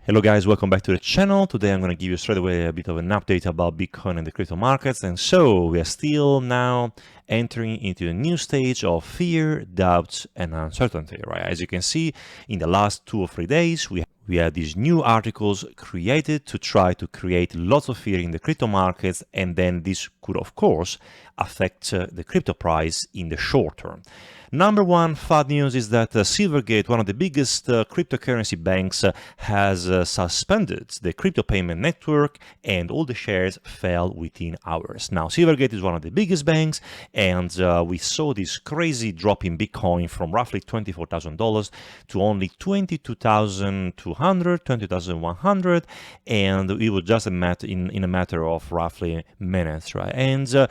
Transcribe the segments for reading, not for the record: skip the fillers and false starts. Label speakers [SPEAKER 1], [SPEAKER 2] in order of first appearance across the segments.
[SPEAKER 1] Hello guys, welcome back to the channel. Today I'm going to give you straight away a bit of an update about Bitcoin and the crypto markets. And so we are still now entering into a new stage of fear, doubt, and uncertainty, right? As you can see, in the last 2 or 3 days, we had these new articles created to try to create lots of fear in the crypto markets, and then this could, of course, affect the crypto price in the short term. Number one bad news is that Silvergate, one of the biggest cryptocurrency banks, has suspended the crypto payment network, and all the shares fell within hours. Now, Silvergate is one of the biggest banks, and we saw this crazy drop in Bitcoin from roughly $24,000 to only $22,200, $20,100, and it was just in a matter of roughly minutes, right? And some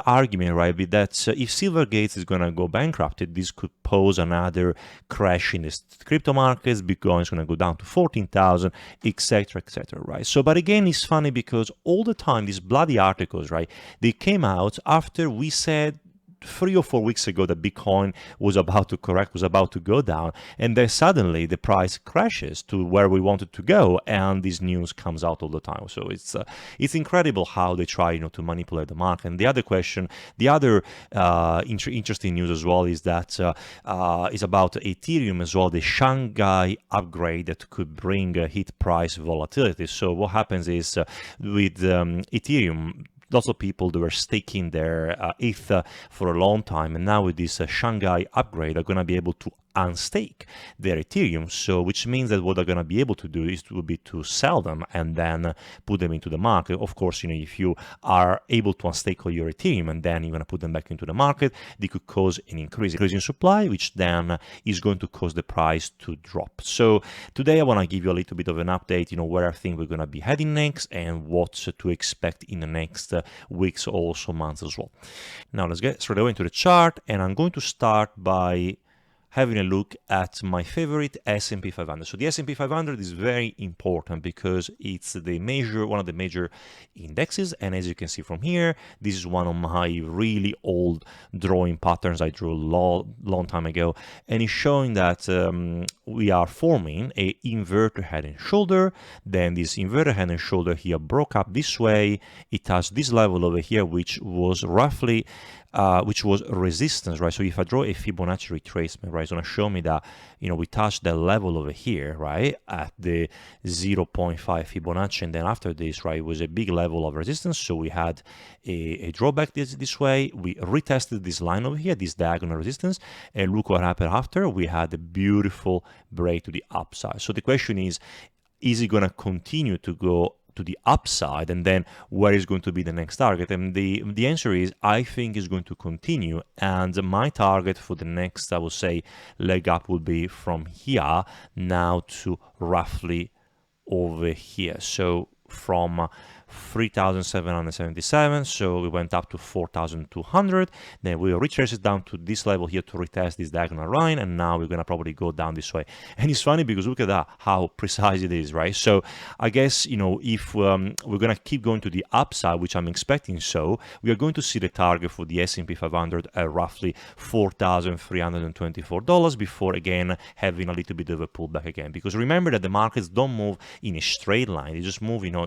[SPEAKER 1] argument, right, with that if Silvergate is going to go bankrupt, this could pose another crash in the crypto markets. Bitcoin is going to go down to 14,000, etc., etc., right? So, but again, it's funny because all the time these bloody articles, right, they came out after we said 3 or 4 weeks ago that Bitcoin was about to correct, was about to go down, and then suddenly the price crashes to where we wanted to go, and this news comes out all the time. So it's incredible how they try, to manipulate the market. And the other question, the other interesting news as well is that is about Ethereum as well, the Shanghai upgrade that could bring hit price volatility. So what happens is with Ethereum, lots of people that were staking their ETH for a long time, and now with this Shanghai upgrade, are going to be able to unstake their Ethereum. So, which means that what they're going to be able to do will be to sell them and then put them into the market. Of course, if you are able to unstake all your Ethereum and then you're going to put them back into the market, they could cause an increase in supply, which then is going to cause the price to drop. So today I want to give you a little bit of an update, where I think we're going to be heading next and what to expect in the next weeks or also months as well. Now let's get straight away into the chart, and I'm going to start by having a look at my favorite S&P 500. So the S&P 500 is very important because it's one of the major indexes, and as you can see from here, this is one of my really old drawing patterns I drew a long time ago, and it's showing that we are forming a inverted head and shoulder. Then this inverted head and shoulder here broke up this way. It touched this level over here, which was roughly which was resistance, right? So if I draw a Fibonacci retracement, right, it's going to show me that, we touched the level over here, right, at the 0.5 Fibonacci, and then after this, right, it was a big level of resistance. So we had a drawback this way. We retested this line over here, this diagonal resistance, and look what happened after. We had a beautiful break to the upside. So the question is it going to continue to go to the upside, and then where is going to be the next target? And the answer is I think is going to continue, and my target for the next, I would say, leg up will be from here now to roughly over here. So from 3,777, so we went up to 4,200, then we retrace it down to this level here to retest this diagonal line, and now we're going to probably go down this way. And it's funny because look at that, how precise it is, right? So I guess, if we're going to keep going to the upside, which I'm expecting, so we are going to see the target for the S&P 500 at roughly $4,324 before again having a little bit of a pullback again. Because remember that the markets don't move in a straight line, they just move, in a,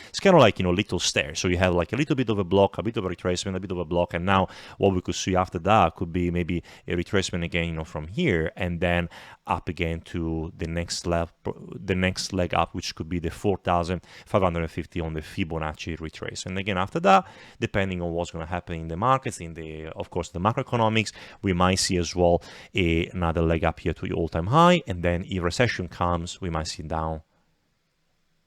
[SPEAKER 1] it's kind of like, little stairs. So you have like a little bit of a block, a bit of a retracement, a bit of a block, and now what we could see after that could be maybe a retracement again, from here, and then up again to the next leg up, which could be the 4,550 on the Fibonacci retrace. And again, after that, depending on what's going to happen in the markets, of course, the macroeconomics, we might see as well another leg up here to the all-time high, and then if recession comes, we might see down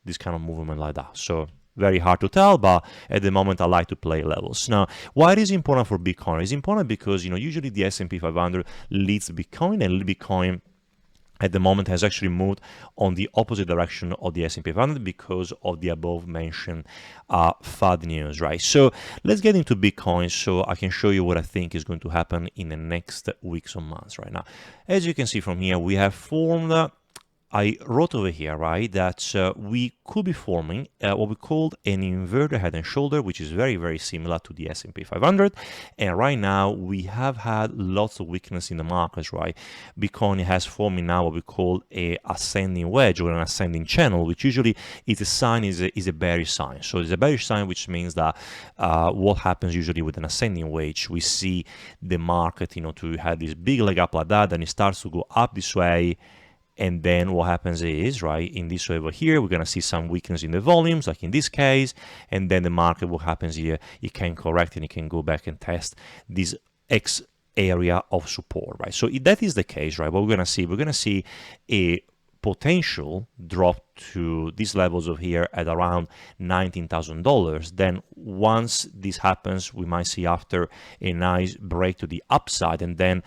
[SPEAKER 1] this kind of movement like that. So very hard to tell, but at the moment I like to play levels. Now, why it is important for Bitcoin? It's important because, usually the S&P 500 leads Bitcoin, and Bitcoin at the moment has actually moved on the opposite direction of the S&P 500 because of the above mentioned FUD news, right? So let's get into Bitcoin so I can show you what I think is going to happen in the next weeks or months right now. As you can see from here, we have formed I wrote over here, right, that we could be forming what we called an inverted head and shoulder, which is very, very similar to the S&P 500. And right now, we have had lots of weakness in the markets, right? Bitcoin has forming now what we call a ascending wedge or an ascending channel, which usually is a sign, is a bearish sign. So it's a bearish sign, which means that what happens usually with an ascending wedge, we see the market, to have this big leg up like that, then it starts to go up this way. And then what happens is, right, in this way over here, we're going to see some weakness in the volumes, like in this case. And then the market, what happens here, it can correct and it can go back and test this X area of support, right? So if that is the case, right, what we're going to see a potential drop to these levels of here at around $19,000. Then once this happens, we might see after a nice break to the upside and then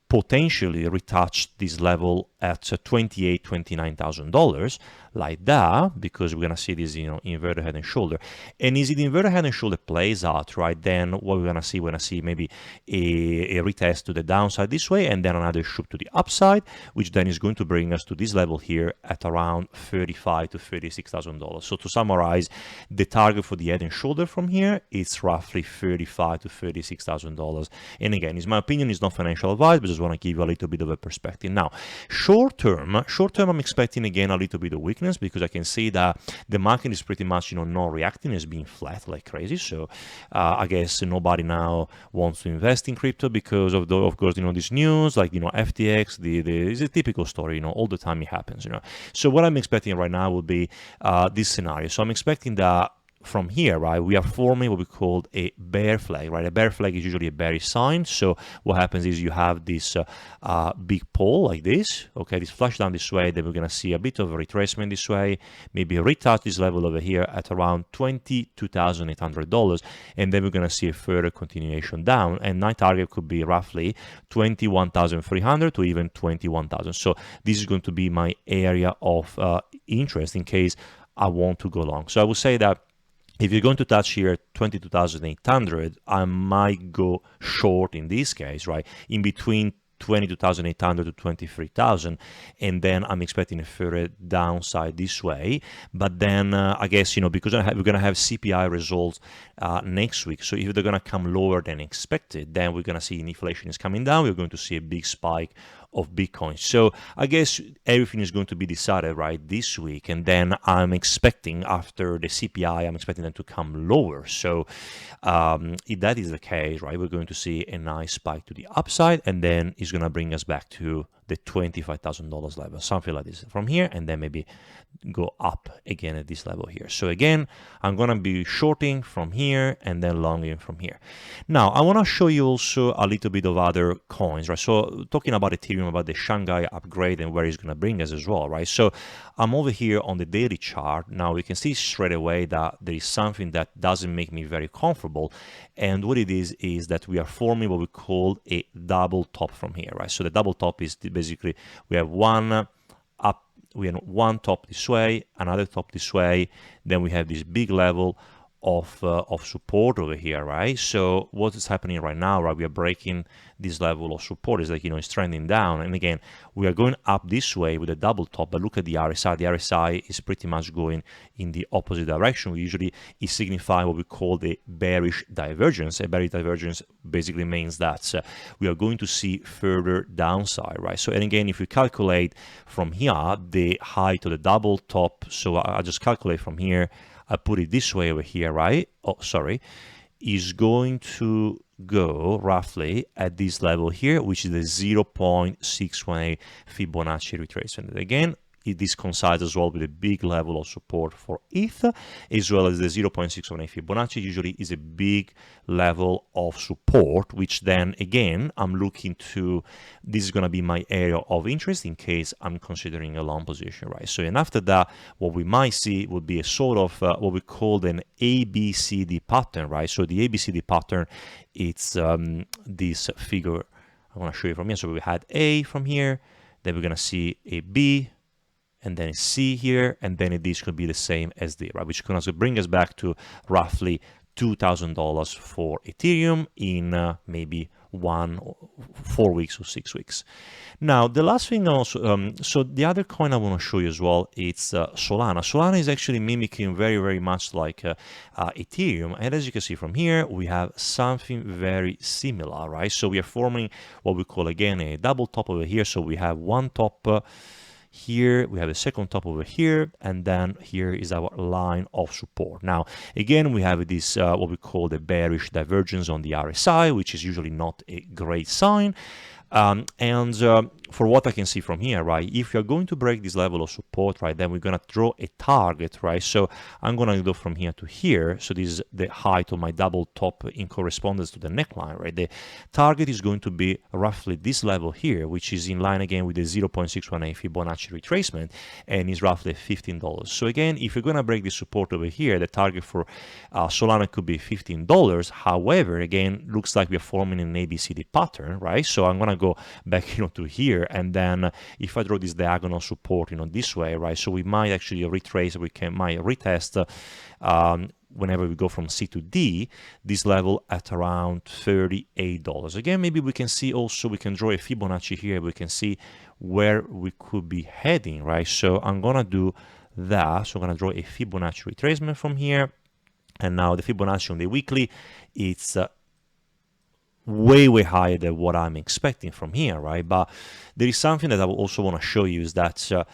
[SPEAKER 1] potentially retouch this level at $28,000-$29,000 like that, because we're gonna see this inverted head and shoulder. And as the inverted head and shoulder plays out, right, then what we're gonna see maybe a retest to the downside this way and then another shoot to the upside, which then is going to bring us to this level here at around $35,000 to $36,000. So to summarize, the target for the head and shoulder from here is roughly $35,000 to $36,000. And again, it's my opinion, it's not financial advice, but just want to give you a little bit of a perspective. Now, short term, I'm expecting again a little bit of weakness, because I can see that the market is pretty much not reacting, it's being flat like crazy. So I guess nobody now wants to invest in crypto because of course this news, like FTX. It's a typical story, all the time it happens. So what I'm expecting right now would be this scenario. So I'm expecting that from here, right, we are forming what we call a bear flag, right? A bear flag is usually a bearish sign. So what happens is you have this big pole like this, okay, this flush down this way, then we're going to see a bit of a retracement this way, maybe retouch this level over here at around $22,800, and then we're going to see a further continuation down, and my target could be roughly 21,300 to even 21,000. So this is going to be my area of interest in case I want to go long. So I would say that if you're going to touch here 22,800, I might go short in this case, right? In between 22,800 to 23,000, and then I'm expecting a further downside this way. But then I guess because we're going to have CPI results next week, so if they're going to come lower than expected, then we're going to see inflation is coming down, we're going to see a big spike of Bitcoin. So I guess everything is going to be decided right this week, and then I'm expecting after the CPI, I'm expecting them to come lower. So if that is the case, right, we're going to see a nice spike to the upside, and then it's going to bring us back to the $25,000 level, something like this from here, and then maybe go up again at this level here. So again, I'm going to be shorting from here and then longing from here. Now, I want to show you also a little bit of other coins, right? So talking about Ethereum, about the Shanghai upgrade and where it's going to bring us as well, right? So I'm over here on the daily chart. Now we can see straight away that there is something that doesn't make me very comfortable. And what it is that we are forming what we call a double top from here, right? So the double top is basically we have one top this way, another top this way, then we have this big level of support over here, right? So what is happening right now, right? We are breaking this level of support. It's like, it's trending down. And again, we are going up this way with a double top, but look at the RSI. The RSI is pretty much going in the opposite direction. We usually is signifying what we call the bearish divergence. A bearish divergence basically means that we are going to see further downside, right? So, and again, if we calculate from here, the height of the double top, so I just calculate from here, I put it this way over here, right? Oh, sorry, is going to go roughly at this level here, which is the 0.618 Fibonacci retracement. Again, this coincides as well with a big level of support for ETH, as well as the 0.618 Fibonacci usually is a big level of support, which then again, I'm looking to, this is going to be my area of interest in case I'm considering a long position, right? So, and after that, what we might see would be a sort of what we call an ABCD pattern, right? So the ABCD pattern, it's this figure I want to show you from here. So we had A from here, then we're going to see a B, and then C here, and then this could be the same as D, right? Which can also bring us back to roughly $2,000 for Ethereum in maybe 4 weeks or 6 weeks. Now, the last thing also, so the other coin I want to show you as well, it's Solana. Solana is actually mimicking very, very much like Ethereum. And as you can see from here, we have something very similar, right? So we are forming what we call, again, a double top over here. So we have one top here, we have a second top over here, and then here is our line of support. Now, again, we have this, what we call the bearish divergence on the RSI, which is usually not a great sign. For what I can see from here, right, if you're going to break this level of support, right, then we're going to draw a target, right? So I'm going to go from here to here. So this is the height of my double top in correspondence to the neckline, right? The target is going to be roughly this level here, which is in line again with the 0.618 Fibonacci retracement, and is roughly $15. So again, if you're going to break this support over here, the target for Solana could be $15. However, again, looks like we're forming an ABCD pattern, right? So I'm going to go back, to here, and then if I draw this diagonal support, this way, right? So we might actually retrace, might retest whenever we go from C to D, this level at around $38. Again, maybe we can see also, we can draw a Fibonacci here, we can see where we could be heading, right? So I'm gonna do that. So I'm gonna draw a Fibonacci retracement from here, and now the Fibonacci on the weekly, it's way higher than what I'm expecting from here, right? But there is something that I also want to show you, is that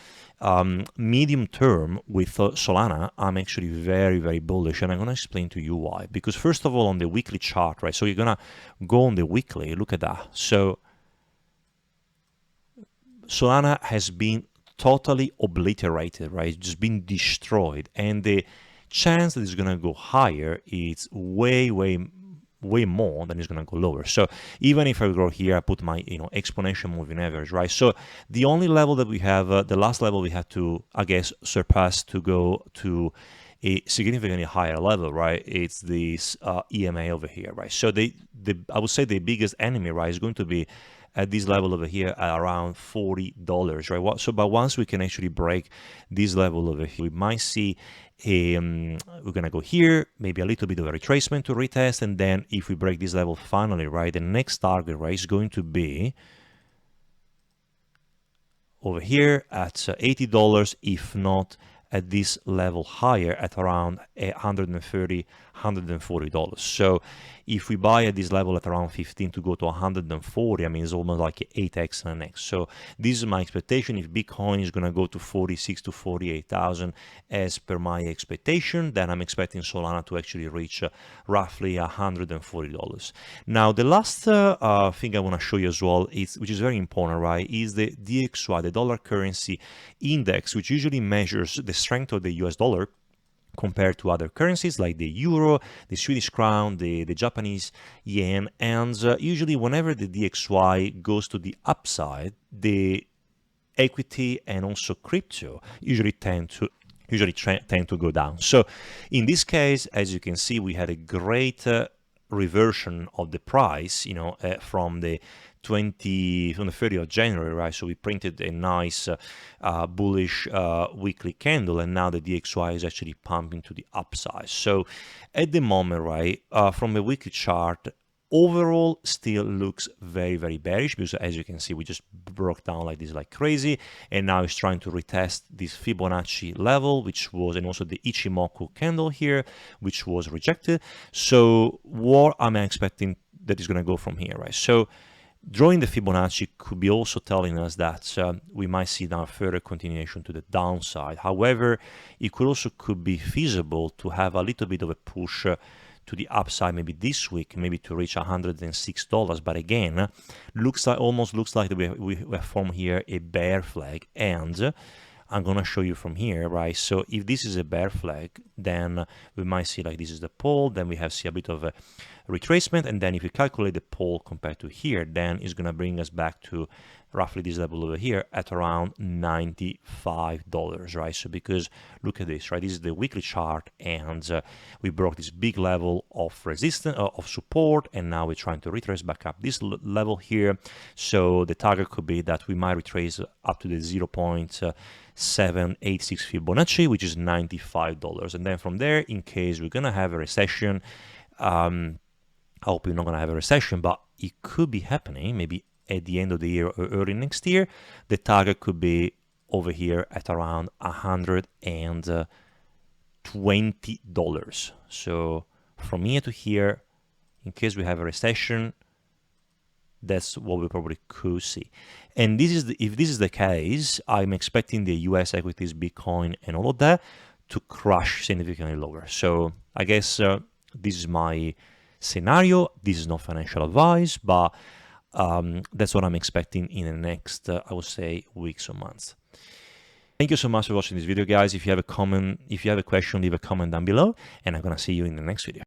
[SPEAKER 1] medium term with Solana, I'm actually very bullish, and I'm going to explain to you why. Because first of all, on the weekly chart, right? So you're going to go on the weekly, look at that. So Solana has been totally obliterated, right? It's just been destroyed, and the chance that it's going to go higher is way more than it's going to go lower. So even if I go here, I put my exponential moving average, right? So the only level that we have, the last level we had to, I guess, surpass to go to a significantly higher level, right? It's this EMA over here, right? So I would say the biggest enemy, right, is going to be at this level over here at around $40, right? So, but once we can actually break this level over here, we might see we're gonna go here, maybe a little bit of a retracement to retest, and then if we break this level finally, right, the next target, right, is going to be over here at $80, if not at this level higher at around $130, $140. So if we buy at this level at around 15 to go to 140, I mean, it's almost like 8x and an x. So this is my expectation. If Bitcoin is going to go to 46 to 48,000 as per my expectation, then I'm expecting Solana to actually reach roughly $140. Now, the last thing I want to show you as well, which is very important, right, is the DXY, the dollar currency index, which usually measures the strength of the US dollar compared to other currencies like the euro, the Swedish crown, the Japanese yen, and usually whenever the DXY goes to the upside, the equity and also crypto usually tend to go down. So in this case, as you can see, we had a great reversion of the price, from the 30th of January, right? So we printed a nice bullish weekly candle, and now the DXY is actually pumping to the upside. So at the moment, right, from a weekly chart, overall still looks very bearish, because as you can see, we just broke down like this like crazy, and now it's trying to retest this Fibonacci level, which was, and also the Ichimoku candle here, which was rejected. So what am I expecting that is going to go from here, right? So drawing the Fibonacci could be also telling us that we might see now further continuation to the downside. However, it could be feasible to have a little bit of a push to the upside, maybe this week, maybe to reach $106. But again, almost looks like we have formed here a bear flag, and I'm gonna show you from here, right? So if this is a bear flag, then we might see like this is the pole, then we see a bit of a retracement, and then if you calculate the pole compared to here, then it's gonna bring us back to roughly this level over here at around $95, right? So because look at this, right? This is the weekly chart, and we broke this big level of resistance, of support, and now we're trying to retrace back up this level here. So the target could be that we might retrace up to the 0.786 Fibonacci, which is $95. And then from there, in case we're gonna have a recession, I hope we're not going to have a recession, but it could be happening maybe at the end of the year or early next year. The target could be over here at around $120. So from here to here, in case we have a recession, that's what we probably could see. And this is if this is the case, I'm expecting the US equities, Bitcoin, and all of that to crash significantly lower. So I guess this is my scenario. This is not financial advice, but that's what I'm expecting in the next, I would say, weeks or months. Thank you so much for watching this video, guys. If you have a comment, if you have a question, leave a comment down below, and I'm gonna see you in the next video.